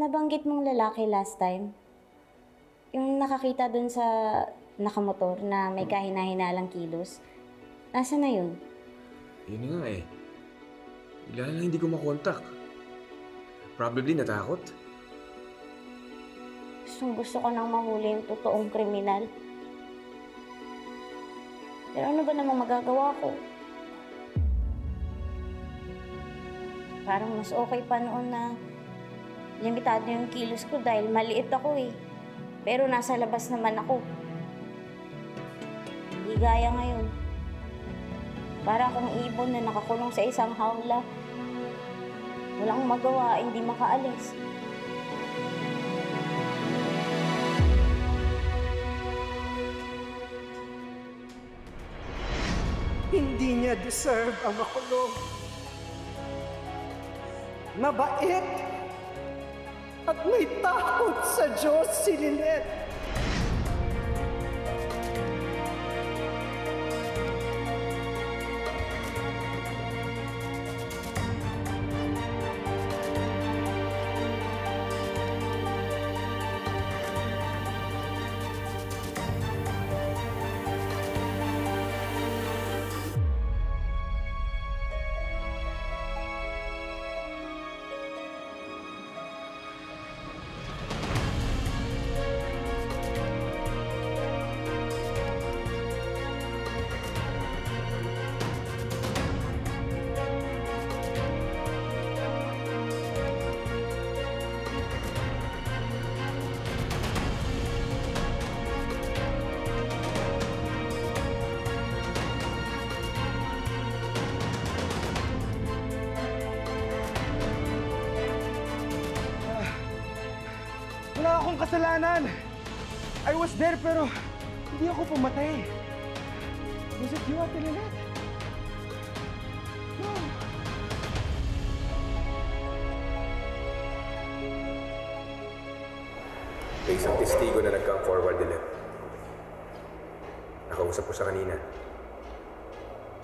nabanggit mong lalaki last time, yung nakakita dun sa nakamotor na may kahina-hinalang kilos, nasaan na yun? Yun nga eh. Bigla na lang hindi ko makontak. Probably natakot. Gusto ko nang mahuli yung totoong kriminal. Pero ano ba namang magagawa ko? Parang mas okay pa noon na limitado yung kilos ko dahil maliit ako eh. Pero nasa labas naman ako. Hindi gaya ngayon. Para akong ibon na nakakulong sa isang hawla. Walang magawa, hindi makaalis. Hindi niya deserve ang makulong. Mabait at may takot sa Diyos si Lynette. Wala akong kasalanan. I was there pero hindi ako pumatay. Was it you, Ate Lynette? No. May isang testigo na nag-come forward, Lynette. Nakausap ko sa kanina.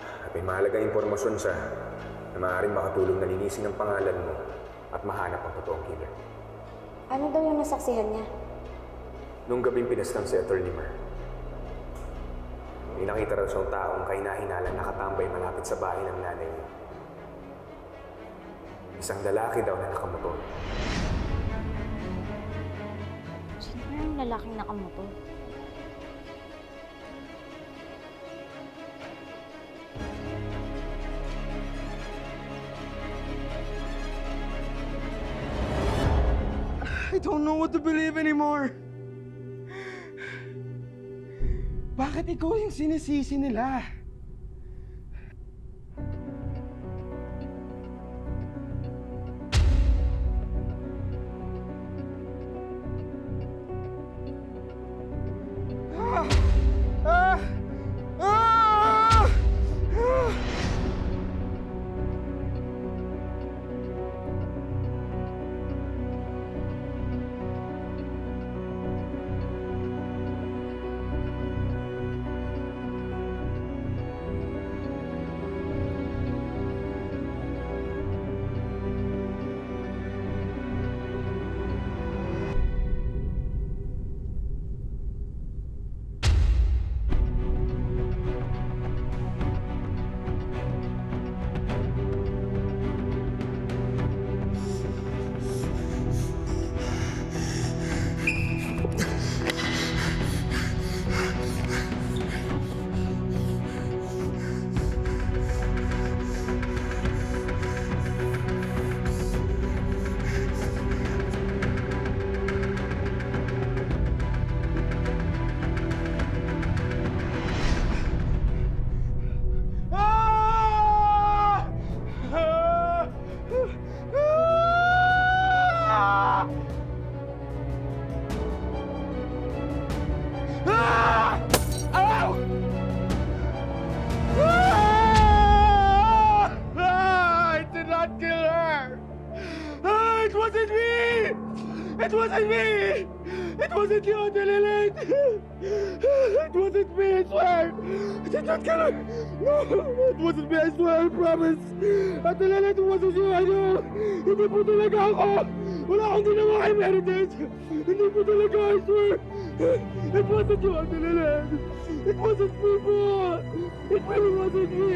At may mahalagang impormasyon siya na maaaring makatulong na linisin ang pangalan mo at mahanap ang totoong killer. Ano daw yung nasaksihan niya? Nung gabing pinaslang si Attorney Mar, may nakita raw siyang taong kahina-hinalang nakatambay malapit sa bahay ng nanay niya. Isang lalaki daw na nakamotor. Sino ba yung lalaking nakamotor? I don't know what to believe anymore. Bakit ikaw yung sinisisi nila? Ah! Ah! Ah! Ah! It wasn't me! It wasn't you, Ate Lilith! It wasn't me, I swear! I did not kill her! No! It wasn't me, I swear, I promise! Ate Lilith, it wasn't you, I know! Hindi po talaga ako! Wala akong ginawa kay Meredith! Hindi po talaga, I swear! It wasn't you, Ate Lilith! It wasn't me po! It really wasn't me!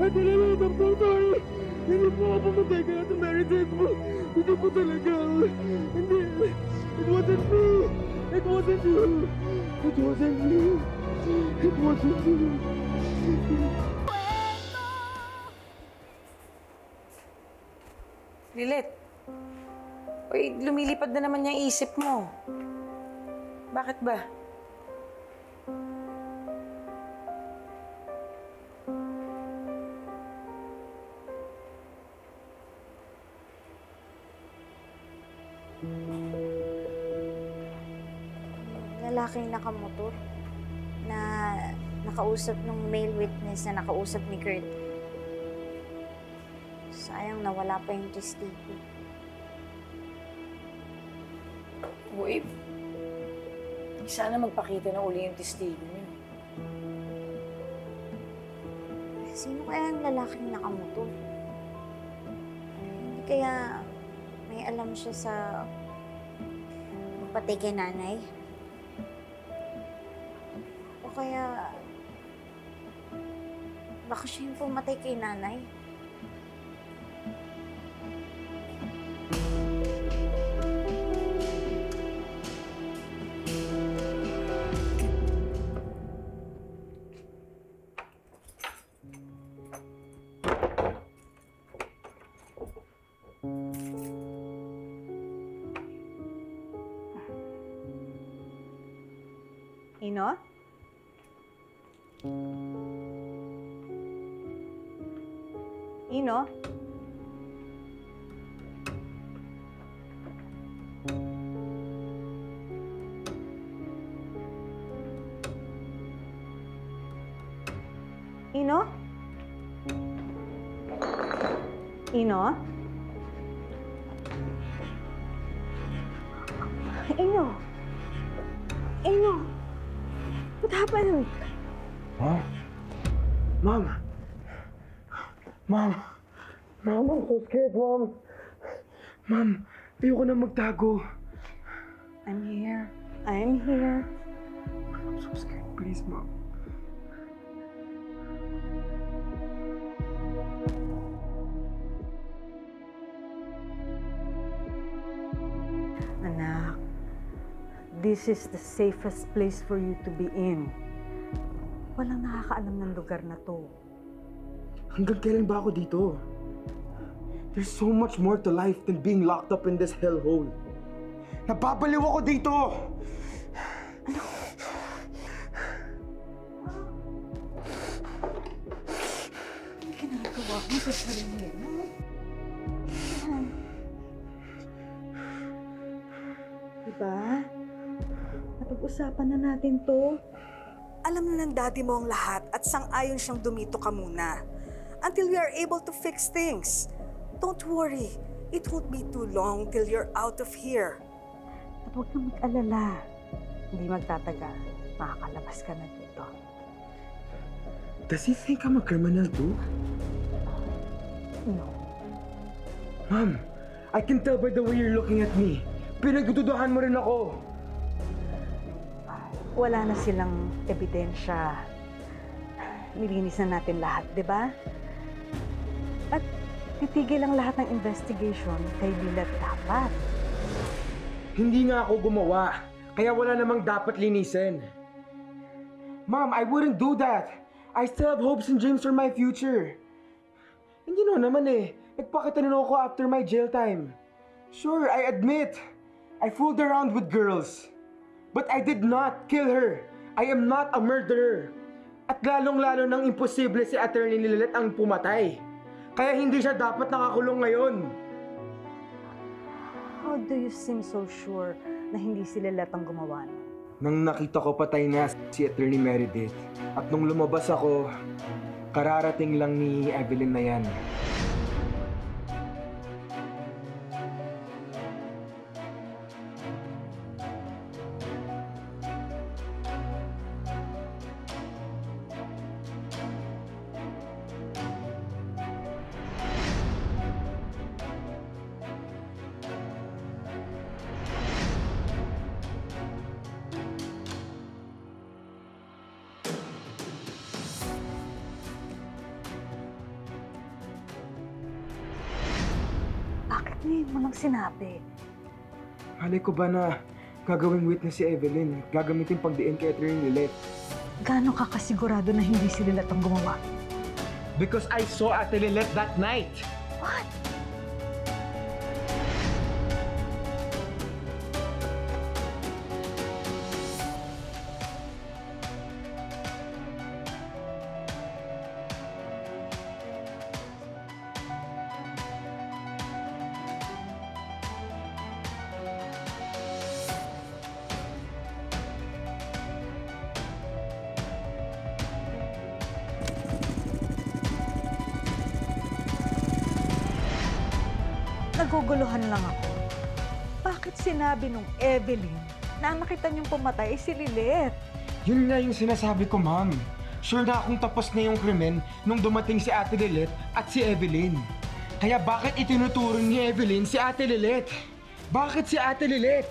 Ate Lilith, I'm so sorry! Hindi po ako pumatay kay Ate Meredith po! Hindi po talaga! Hindi! It wasn't me! It wasn't you! It wasn't me! It wasn't you! Lilit. Uy, lumilipad na naman yung isip mo. Bakit ba? Lalaking nakamotor na nakausap ng male witness na nakausap ni Kurt. Sayang nawala pa yung testigo. Uy, sana magpakita na uli yung testigo niyo. Sino kaya ang lalaking nakamotor? Hindi kaya may alam siya sa magpatay kay nanay? O kaya baka siya yung pumatay kay nanay? Ino? Ino? Ino? Ino? Ino? Ino? What happened? Mom? Mom? Mom? Mom, I'm so scared, Mom. Mom, ayoko na magtago. I'm here. I'm here. I'm so scared. Please, Mom. Anak, this is the safest place for you to be in. Walang nakakaalam ng lugar na to. Hanggang kailan ba ako dito? There's so much more to life than being locked up in this hellhole. Napapaliw ako dito! Ano ginagawa mo sa sarili mo? Diba? Napag-usapan na natin to. Alam na ng daddy mo ang lahat at sang-ayon siyang dumito ka muna. Until we are able to fix things. Don't worry. It won't be too long till you're out of here. At huwag kang mag-alala. Hindi magtatagal. Makakalabas ka na dito. Does he think I'm a criminal too? No. Mom, I can tell by the way you're looking at me. Pinagdududahan mo rin ako. Wala na silang ebidensya. Nilinis na natin lahat, di ba? At titigil ang lahat ng investigation kay Lilat dapat. Hindi nga ako gumawa, kaya wala namang dapat linisin. Mom, I wouldn't do that. I still have hopes in James for my future. Hindi naman nagpakitanong ako after my jail time. Sure, I admit, I fooled around with girls. But I did not kill her. I am not a murderer. At lalong-lalo nang imposible si Attorney Lilet ang pumatay. Kaya hindi siya dapat nakakulong ngayon. How do you seem so sure na hindi si Lilat ang gumawa nun? Nang nakita ko patay na si Attorney Meredith, at nung lumabas ako, kararating lang ni Evelyn na yan. Ngayon mo lang sinabi. Malay ko ba na gagawing witness si Evelyn at gagamitin pagdiin kay Attorney Lilith? Gaano ka kasigurado na hindi si Lilet ang gumawa? Because I saw Ate Lilith that night! What? Naguguluhan lang ako. Bakit sinabi nung Evelyn na ang nakita niyong pumatay ay si Lilet? Yun nga yung sinasabi ko, ma'am. Sure na akong tapos na yung krimen nung dumating si Ate Lilith at si Evelyn. Kaya bakit itinuturo ni Evelyn si Ate Lilith? Bakit si Ate Lilith?